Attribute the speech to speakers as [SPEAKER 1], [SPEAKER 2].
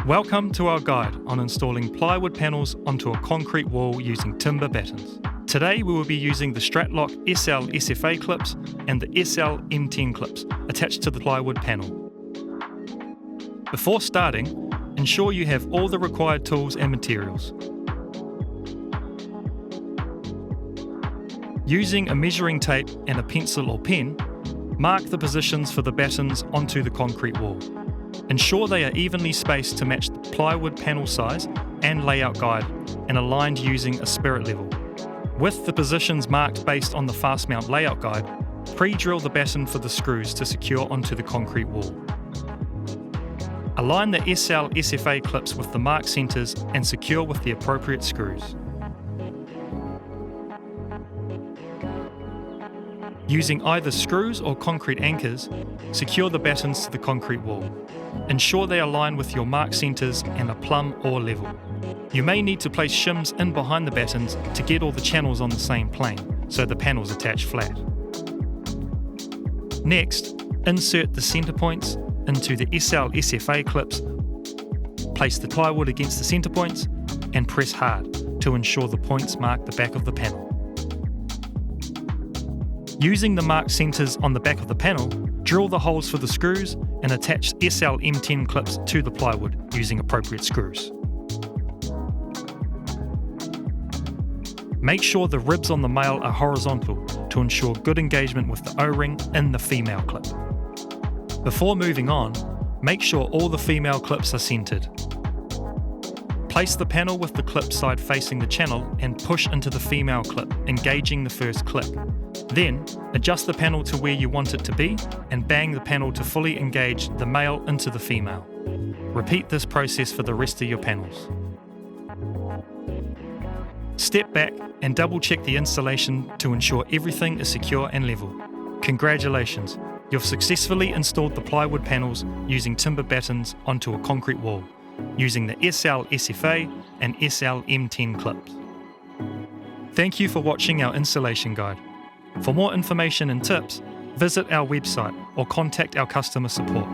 [SPEAKER 1] Welcome to our guide on installing plywood panels onto a concrete wall using timber battens. Today we will be using the Stratlock SL-SFA clips and the SL-M10 clips attached to the plywood panel. Before starting, ensure you have all the required tools and materials. Using a measuring tape and a pencil or pen, mark the positions for the battens onto the concrete wall. Ensure they are evenly spaced to match the plywood panel size and layout guide and aligned using a spirit level. With the positions marked based on the Fastmount layout guide, pre-drill the batten for the screws to secure onto the concrete wall. Align the SL-SFA clips with the marked centres and secure with the appropriate screws. Using either screws or concrete anchors, secure the battens to the concrete wall. Ensure they align with your marked centres and are plumb or level. You may need to place shims in behind the battens to get all the channels on the same plane, so the panels attach flat. Next, insert the centre points into the SL-SFA clips, place the plywood against the centre points, and press hard to ensure the points mark the back of the panel. Using the marked centres on the back of the panel, drill the holes for the screws and attach SL-M10 clips to the plywood using appropriate screws. Make sure the ribs on the male are horizontal to ensure good engagement with the O-ring in the female clip. Before moving on, make sure all the female clips are centred. Place the panel with the clip side facing the channel and push into the female clip, engaging the first clip. Then, adjust the panel to where you want it to be and bang the panel to fully engage the male into the female. Repeat this process for the rest of your panels. Step back and double check the installation to ensure everything is secure and level. Congratulations, you've successfully installed the plywood panels using timber battens onto a concrete wall, using the SL-SFA and SL-M10 clips. Thank you for watching our installation guide. For more information and tips, visit our website or contact our customer support.